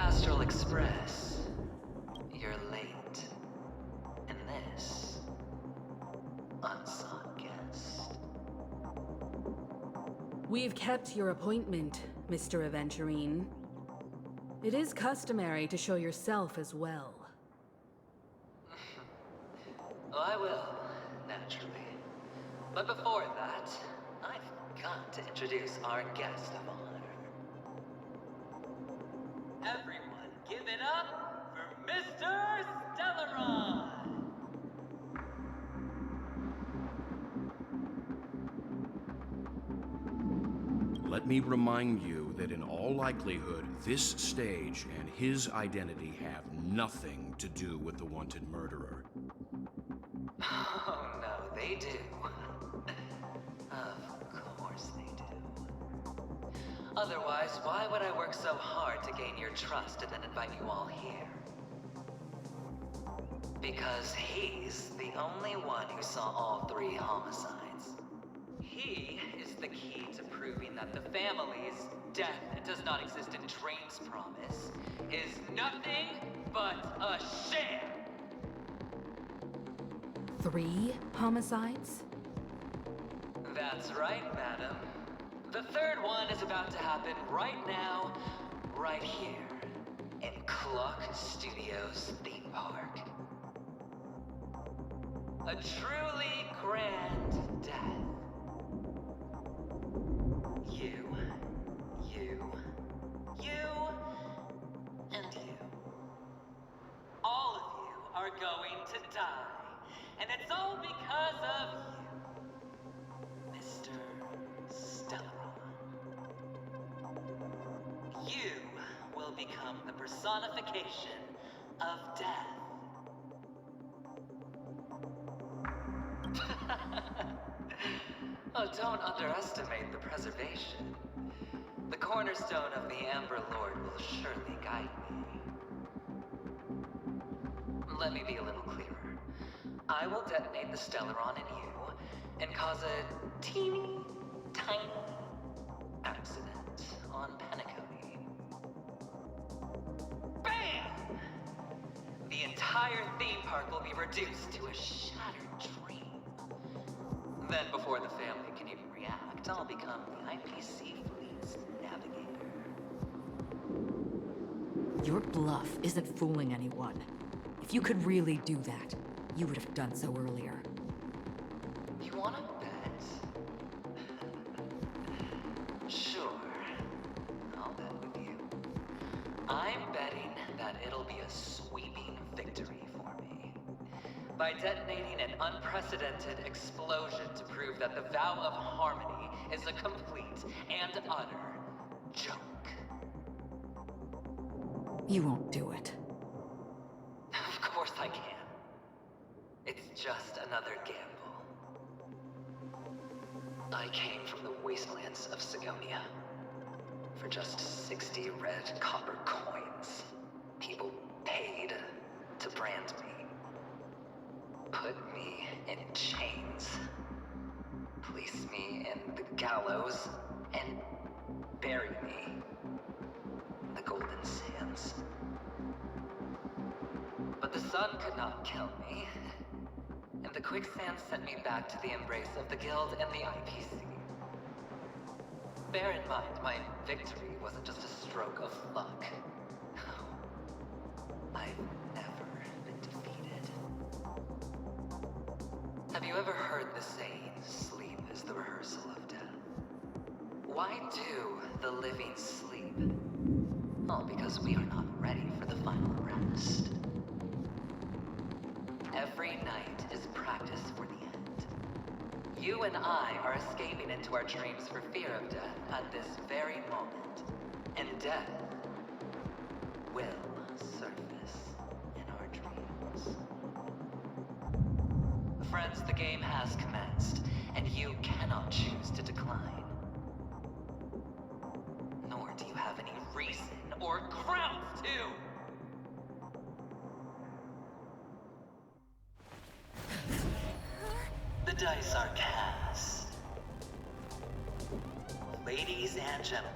Astral Express. You're late. And this, unsought guest. We've kept your appointment, Mr. Aventurine. It is customary to show yourself as well. Oh, I will, naturally. But before that, I've got to introduce our guest of honor. Everyone, give it up for Mr. Stellaron! Let me remind you that in all likelihood, this stage and his identity have nothing to do with the wanted murderer. Oh, no, they do. Of course they do. Otherwise, why would I work so hard to gain your trust and then invite you all here? Because he's the only one who saw all 3 homicides. He is the key to proving that the family's death does not exist in Drain's promise is nothing but a sham! 3 homicides? That's right, madam. The 3rd one is about to happen right now, right here, in Clock Studios theme park. A truly grand death. You, and you. All of you are going to die. And it's all because of you, Mr. Stellaron. You will become the personification of death. Oh, don't underestimate the preservation. The cornerstone of the Amber Lord will surely guide me. Let me be a little clearer. I will detonate the Stellaron in you and cause a teeny, tiny accident on Penacony. BAM! The entire theme park will be reduced to a shattered dream. Then before the family can even react, I'll become the IPC fleet's navigator. Your bluff isn't fooling anyone. If you could really do that, you would have done so earlier. You wanna bet? Sure. I'll bet with you. I'm betting that it'll be a sweeping victory for me. By detonating an unprecedented explosion to prove that the vow of harmony is a complete and utter joke. You won't do it. Of course I can. It's just another gamble. I came from the wastelands of Sigonia. For just 60 red copper coins, people paid to brand me. Put me in chains. Place me in the gallows and bury me in the golden sands. But the sun could not kill me, and the quicksand sent me back to the embrace of the Guild and the IPC. Bear in mind, my victory wasn't just a stroke of luck. I've never been defeated. Have you ever heard the saying, sleep is the rehearsal of death? Why do the living sleep? Oh, because we are not ready for the final rest. Every night is practice for the end. You and I are escaping into our dreams for fear of death at this very moment. And death will surface in our dreams. Friends, the game has commenced, and you cannot choose to decline. Nor do you have any reason or grounds to! The dice are cast. Ladies and gentlemen,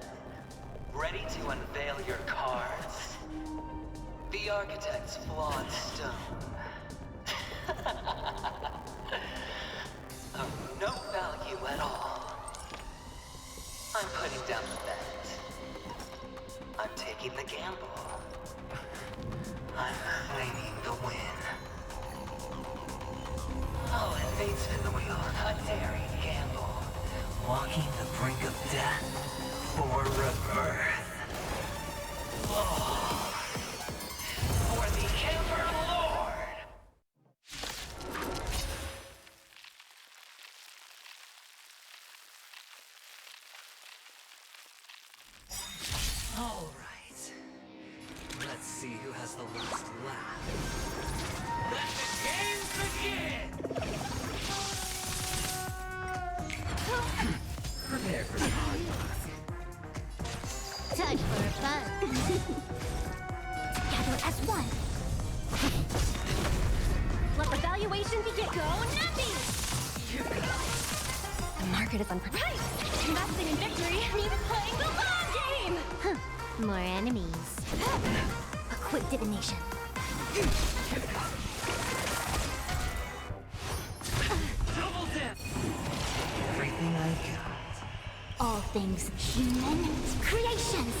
ready to unveil your cards? The architect's flawed stone. Of no value at all. I'm putting down the bet. I'm taking the gamble. I'm claiming the win. Oh, and fate spin the wheel. A daring gamble. Walking the brink of death for rebirth. Oh, for the Ember Lord! All right. Let's see who has the last laugh. Let the games begin! Prepare for some hard knocks. Time for fun. Together as one. Let the valuation begin. Go nothing! The market is unprepared. Investing in victory means playing the long game! More enemies. A quick divination. Double dip! Everything I got. All things human creations.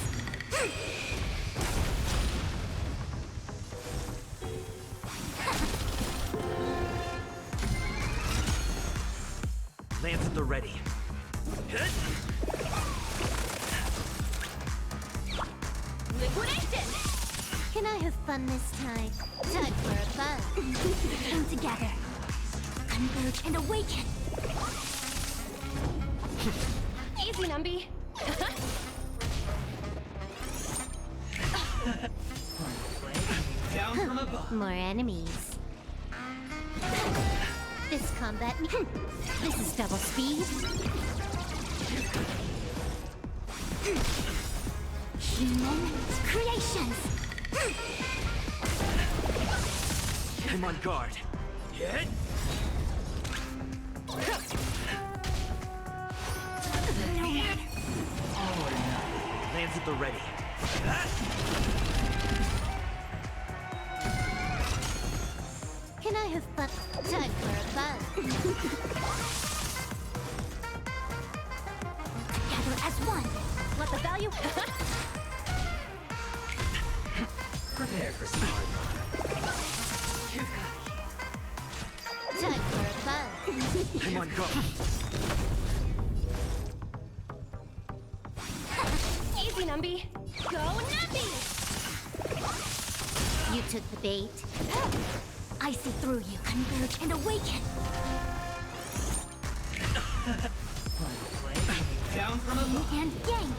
Lance at the ready. Liquidation! Can I have fun this time? Time for a fun. Come together. Converge and awaken. Easy, Numby. Down from above. More enemies. This combat. This is double speed. Human creations. I'm on guard. Hit! No matter. Lance at the ready. Can I have fun? Time for a fun. Together as one. Let the value. Prepare for some hard knocks. Time for a fun. I'm on guard. Easy, Numby. Go Numby! You took the bait. I see through you. Converge and awaken. Final play. Down from above. And yang.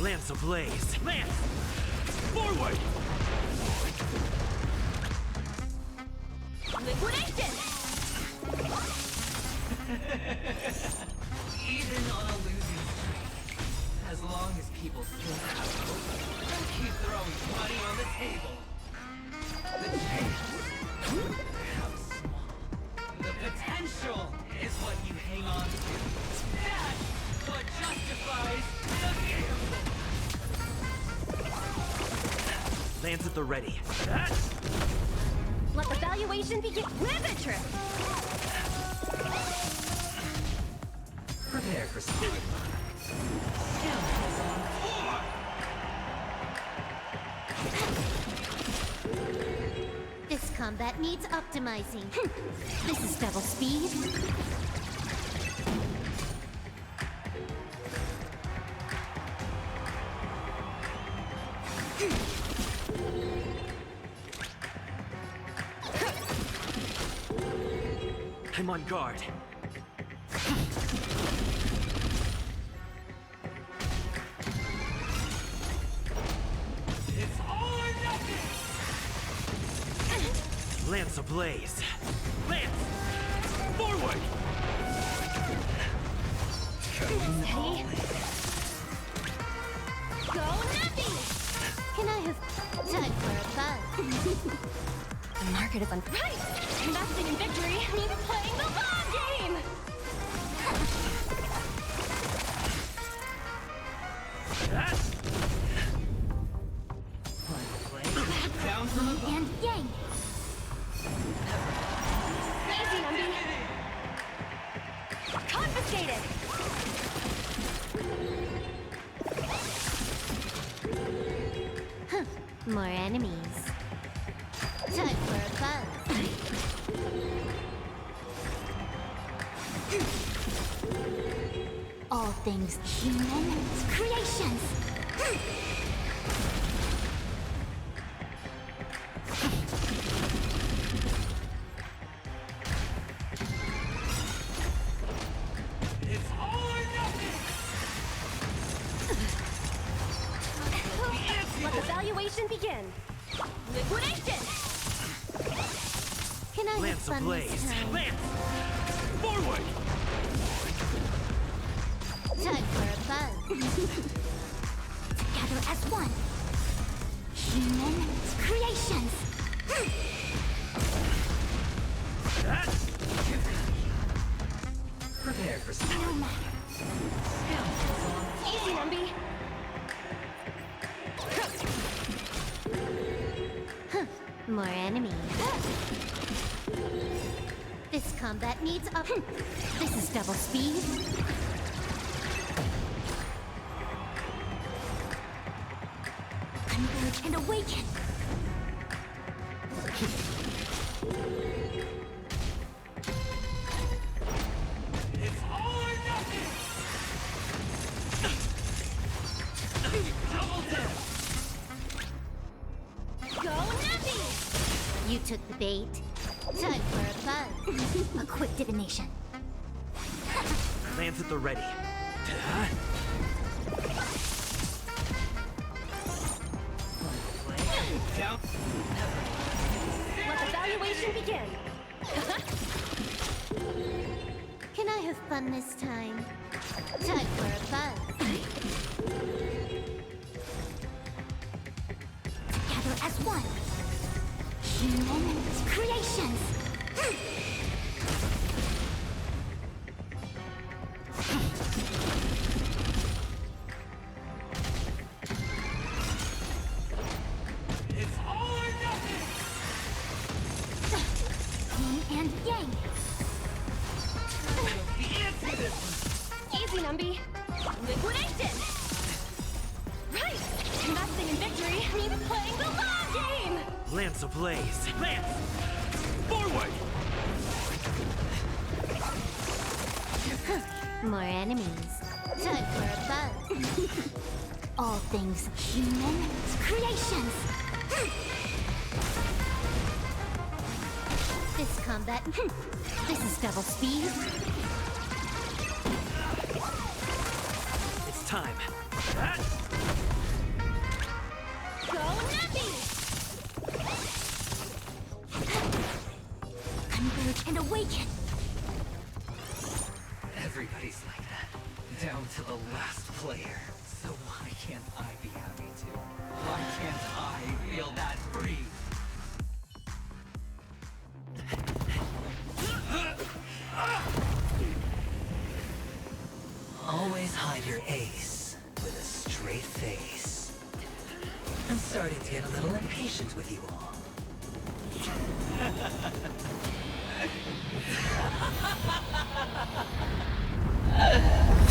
Lance ablaze. Lance! Forward! Liquidation! Even on a losing streak, as long as people still have hope, they'll keep throwing money on the table. The chance, how small. The potential is what you hang on to. That's what justifies the gamble. Lance at the ready. Let the valuation begin. Ribbon trip! Prepare for some hard knocks. This combat needs optimizing. This is double speed. I'm on guard. It's all or nothing! Lance ablaze. Lance! Forward! Steady. Go Nappy! Can I have time for a fun? The market is on. Right! Investing in victory means playing the long game! More enemies. Time for a buzz. All things human creations. Let the evaluation begin. Liquidation! Can I Lance have fun ablaze. this time? Lance! Forward! Time for a buzz. Together as one. Human creations. Prepare for some. No matter. Easy, Numby. More enemies. This combat needs up. This is double speed. Converge and awaken. It's all or nothing! Double down! Go, Numby! You took the bait. Time for a buzz. A quick divination. Lance at the ready. Down. Let the evaluation begin. Can I have fun this time? Time for a buzz. Together as one. Human creations. It's all or nothing! Yin and yang. Easy, Numby. Liquidation! Right! Investing in victory means playing the long game! Lance ablaze. Lance! Forward! More enemies. Time for a buzz. All things human creations. This combat. This is double speed. It's time. Go, Numby! Converge and awaken. Everybody's like that, down to the last player. So why can't I be happy too? Why can't I feel that free? Always hide your ace with a straight face. I'm starting to get a little impatient with you all.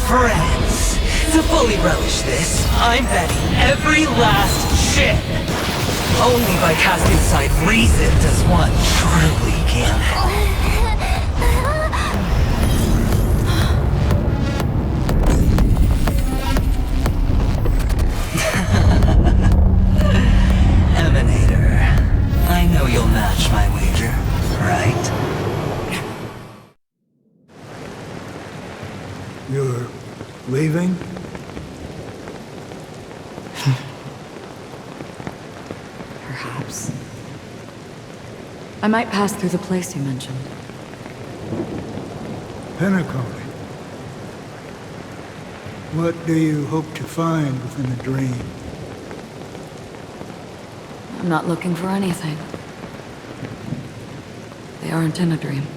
Friends, to fully relish this, I'm betting every last chip. Only by casting aside reason does one truly gamble. Emanator, I know you'll match my wager, right? You're leaving? Perhaps. I might pass through the place you mentioned. Pinnacle. What do you hope to find within the dream? I'm not looking for anything. They aren't in a dream.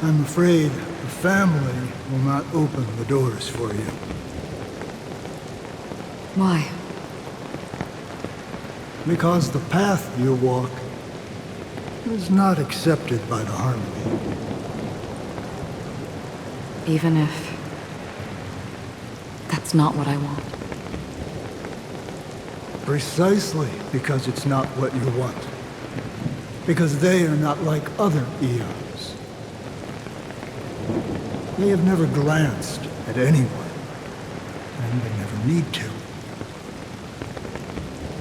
I'm afraid the family will not open the doors for you. Why? Because the path you walk is not accepted by the Harmony. Even if... that's It's not what I want. Precisely because it's not what you want. Because they are not like other eons. They have never glanced at anyone, and they never need to.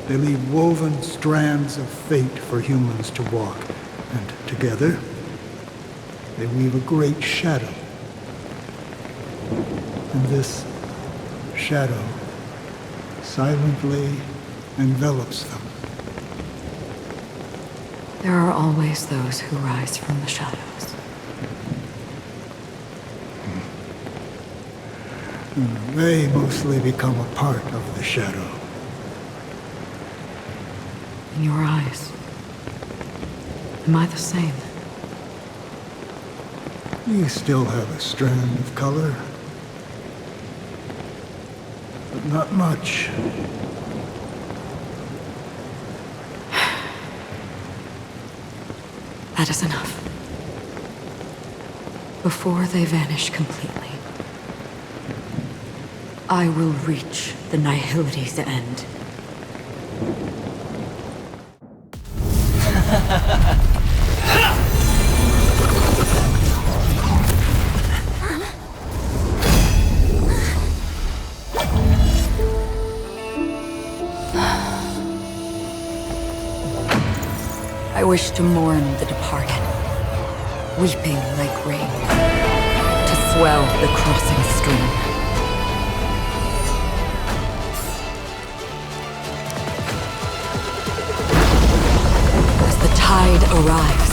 They leave woven strands of fate for humans to walk, and together, they weave a great shadow. And this shadow silently envelops them. There are always those who rise from the shadows. They mostly become a part of the shadow. In your eyes, am I the same? You still have a strand of color, but not much. That is enough. Before they vanish completely, I will reach the Nihility's end. I wish to mourn the departed, weeping like rain, to swell the crossing stream. As the tide arrives,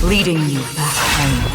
leading you back home.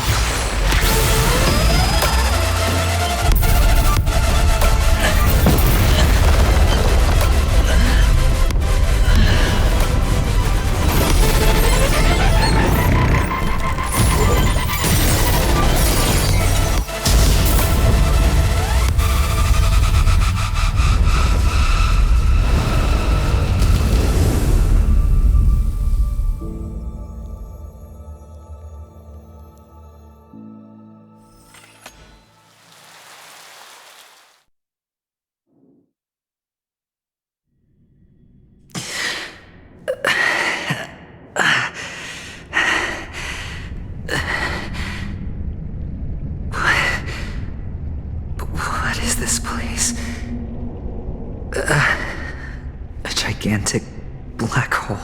A gigantic black hole.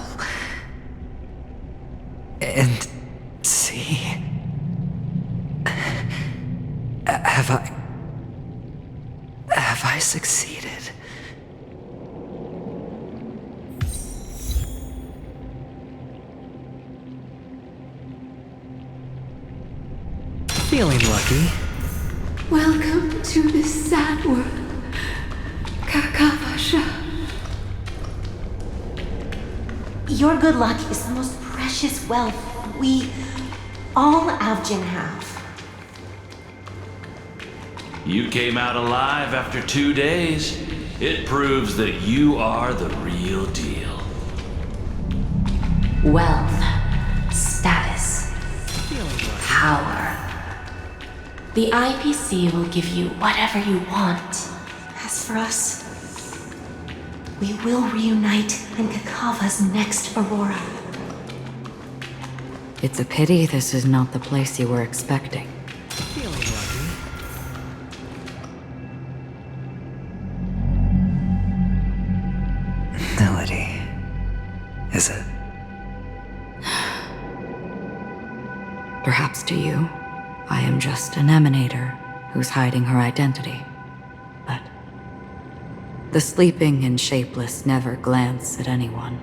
And see... Have I succeeded? Feeling lucky. Welcome to this sad world, Kakavasha. Your good luck is the most precious wealth we, all Avgin, have. You came out alive after 2 days. It proves that you are the real deal. Wealth, status, power. The IPC will give you whatever you want. As for us, we will reunite in Kakava's next Aurora. It's a pity this is not the place you were expecting. Feeling lucky. Melody. Is it? Perhaps to you, I am just an emanator who's hiding her identity. But the sleeping and shapeless never glance at anyone.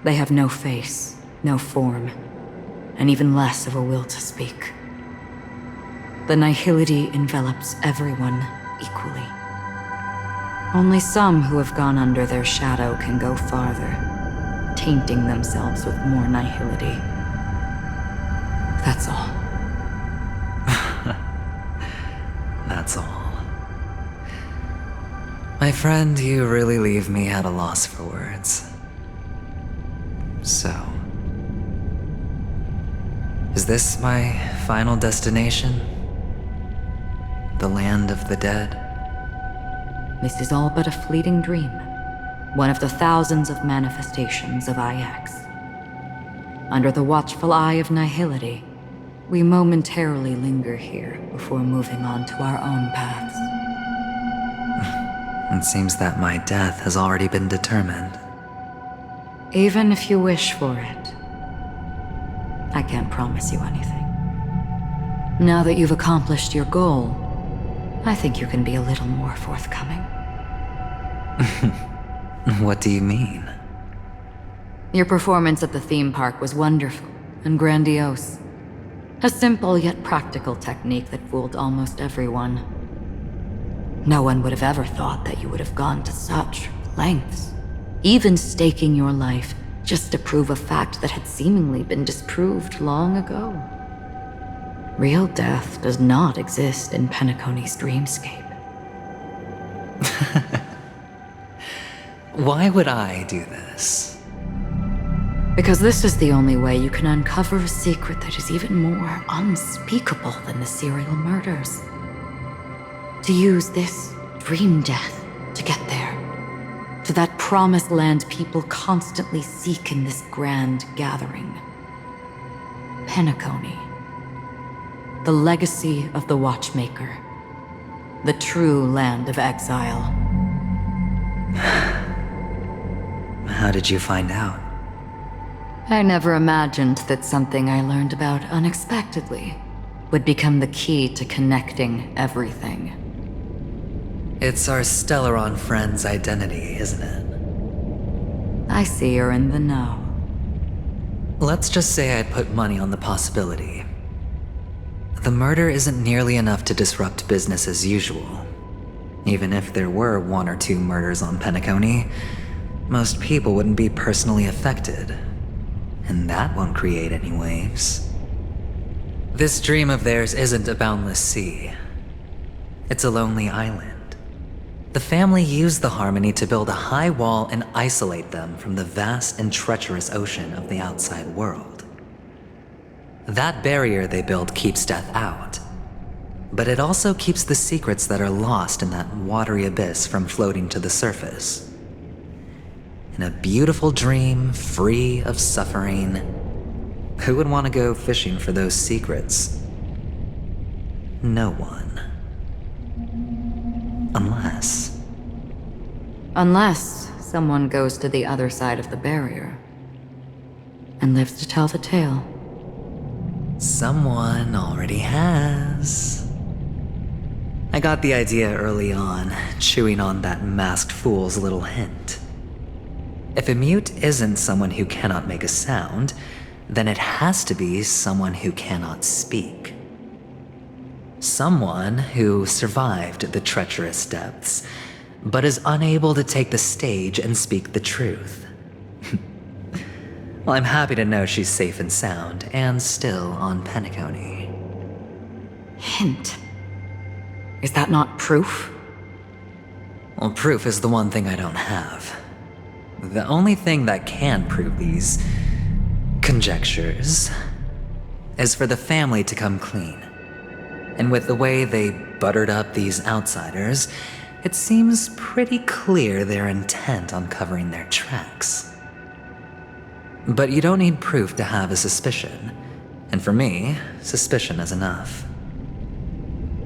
They have no face, no form, and even less of a will to speak. The nihility envelops everyone equally. Only some who have gone under their shadow can go farther, tainting themselves with more nihility. That's all. That's all. My friend, you really leave me at a loss for words. So, is this my final destination? The land of the dead? this is all but a fleeting dream. One of the thousands of manifestations of IX. Under the watchful eye of nihility, we momentarily linger here before moving on to our own paths. It seems that my death has already been determined. Even if you wish for it, I can't promise you anything. Now that you've accomplished your goal, I think you can be a little more forthcoming. What do you mean? Your performance at the theme park was wonderful and grandiose. A simple yet practical technique that fooled almost everyone. No one would have ever thought that you would have gone to such lengths, even staking your life just to prove a fact that had seemingly been disproved long ago. Real death does not exist in Penacony's dreamscape. Why would I do this? Because this is the only way you can uncover a secret that is even more unspeakable than the serial murders. To use this dream death to get there. To that promised land people constantly seek in this grand gathering. Penacony. The legacy of the Watchmaker. The true land of exile. How did you find out? I never imagined that something I learned about unexpectedly would become the key to connecting everything. It's our Stellaron friend's identity, isn't it? I see you're in the know. Let's just say I'd put money on the possibility. The murder isn't nearly enough to disrupt business as usual. Even if there were 1 or 2 murders on Penacony, most people wouldn't be personally affected. And that won't create any waves. This dream of theirs isn't a boundless sea. It's a lonely island. The family used the Harmony to build a high wall and isolate them from the vast and treacherous ocean of the outside world. That barrier they built keeps death out, but it also keeps the secrets that are lost in that watery abyss from floating to the surface. In a beautiful dream, free of suffering, who would want to go fishing for those secrets? No one. Unless someone goes to the other side of the barrier and lives to tell the tale. Someone already has. I got the idea early on, chewing on that masked fool's little hint. If a mute isn't someone who cannot make a sound, then it has to be someone who cannot speak. Someone who survived the treacherous depths, but is unable to take the stage and speak the truth. Well, I'm happy to know she's safe and sound, and still on Penacony. Hint? Is that not proof? Well, proof is the one thing I don't have. The only thing that can prove these conjectures is for the family to come clean. And with the way they buttered up these outsiders, it seems pretty clear they're intent on covering their tracks. But you don't need proof to have a suspicion. And for me, suspicion is enough.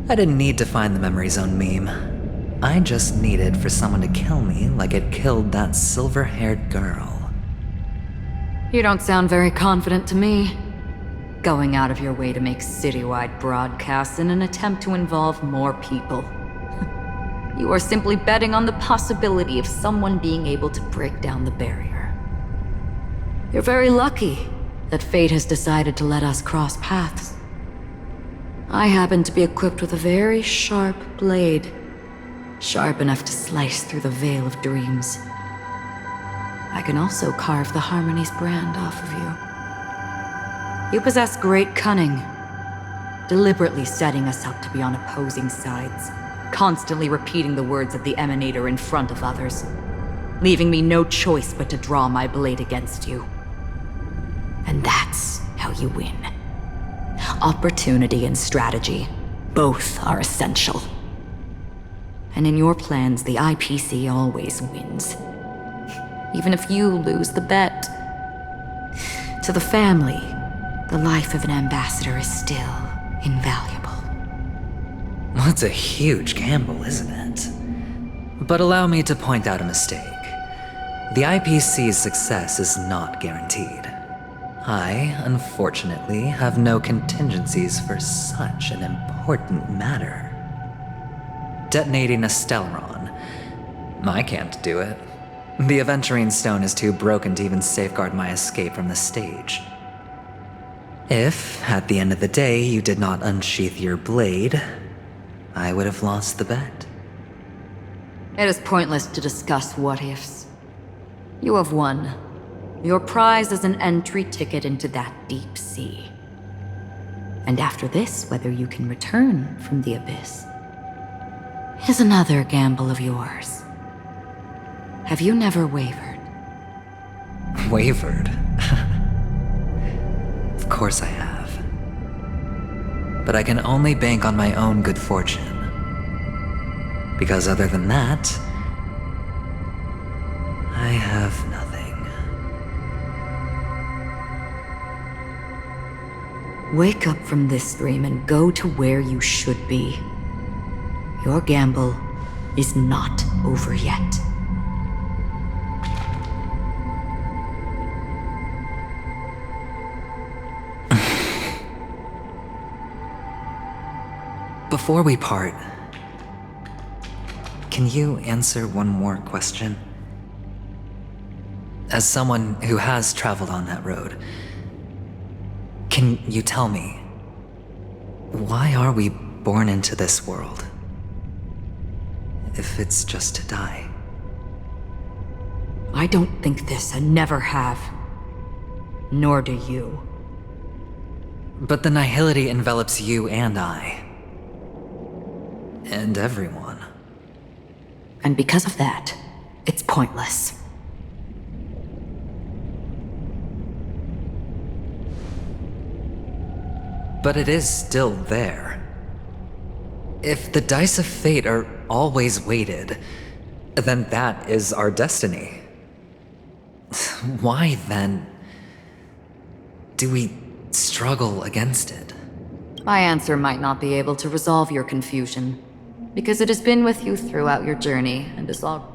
I didn't need to find the memory zone meme. I just needed for someone to kill me like it killed that silver-haired girl. You don't sound very confident to me. Going out of your way to make citywide broadcasts in an attempt to involve more people. You are simply betting on the possibility of someone being able to break down the barrier. You're very lucky that fate has decided to let us cross paths. I happen to be equipped with a very sharp blade, sharp enough to slice through the veil of dreams. I can also carve the Harmony's brand off of you. You possess great cunning, deliberately setting us up to be on opposing sides, constantly repeating the words of the Emanator in front of others, leaving me no choice but to draw my blade against you. And that's how you win. Opportunity and strategy, both are essential. And in your plans, the IPC always wins. Even if you lose the bet. To the family, the life of an ambassador is still invaluable. Well, it's a huge gamble, isn't it? But allow me to point out a mistake. The IPC's success is not guaranteed. I, unfortunately, have no contingencies for such an important matter. Detonating a Stellaron. I can't do it. The Aventurine stone is too broken to even safeguard my escape from the stage. If, at the end of the day, you did not unsheath your blade, I would have lost the bet. It is pointless to discuss what-ifs. You have won. Your prize is an entry ticket into that deep sea. And after this, whether you can return from the abyss is another gamble of yours. Have you never wavered? Wavered? Of course I have. But I can only bank on my own good fortune. Because other than that, I have nothing. Wake up from this dream and go to where you should be. Your gamble is not over yet. Before we part, can you answer one more question? As someone who has traveled on that road, can you tell me, why are we born into this world? If it's just to die. I don't think this and never have. Nor do you. But the nihility envelops you and I. And everyone. And because of that, it's pointless. But it is still there. If the dice of fate are always weighted, then that is our destiny. Why, then, do we struggle against it? My answer might not be able to resolve your confusion, because it has been with you throughout your journey and is all...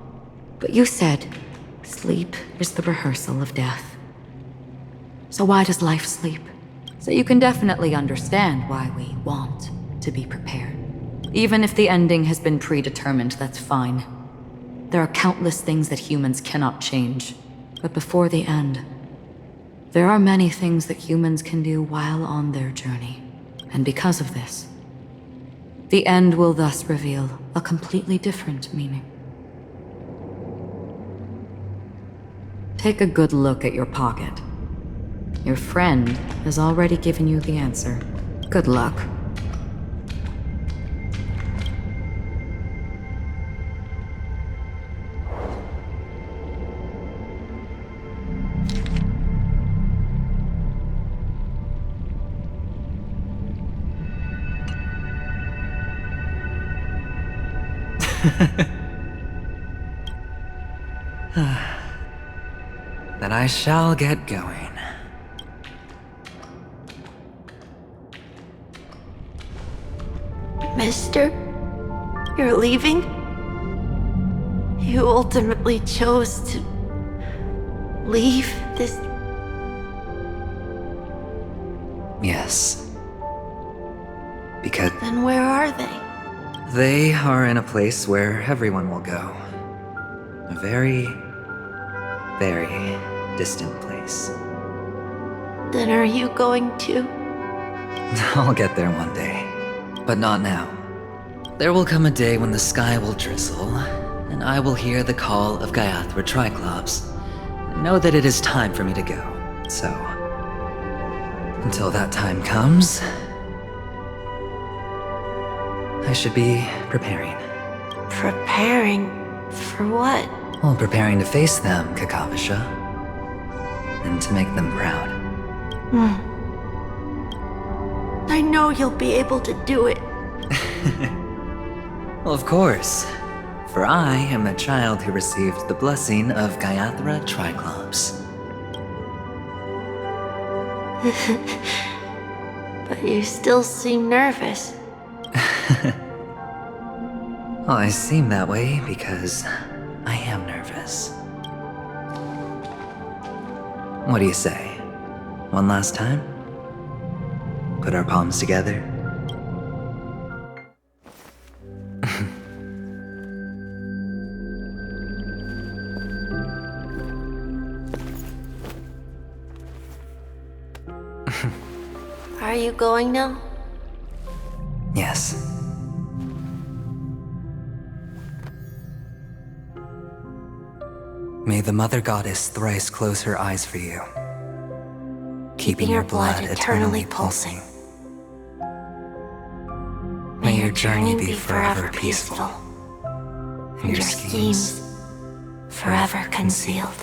But you said, sleep is the rehearsal of death. So why does life sleep? So you can definitely understand why we want to be prepared. Even if the ending has been predetermined, that's fine. There are countless things that humans cannot change. But before the end, there are many things that humans can do while on their journey. And because of this, the end will thus reveal a completely different meaning. Take a good look at your pocket. Your friend has already given you the answer. Good luck. Then I shall get going. Mister, you're leaving? You ultimately chose to leave this... Yes. Because Then where are they? they are in a place where everyone will go. A very, very distant place. Then are you going to? I'll get there one day, but not now. There will come a day when the sky will drizzle, and I will hear the call of Gaiathra Triclops, and know that it is time for me to go. So, until that time comes, I should be preparing. Preparing for what? Well, preparing to face them, Kakavasha, and to make them proud. I know you'll be able to do it. Well, of course. For I am a child who received the blessing of Gaiathra Triclops. But you still seem nervous. Well, I seem that way because I am nervous. What do you say? One last time? Put our palms together? Are you going now? Yes. May the Mother Goddess thrice close her eyes for you, keeping your blood eternally pulsing. May your journey be forever peaceful, and your schemes forever concealed.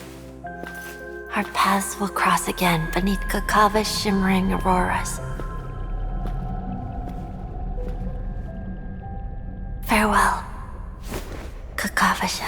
Our paths will cross again beneath Kakava's shimmering auroras. Farewell, Kakavasha.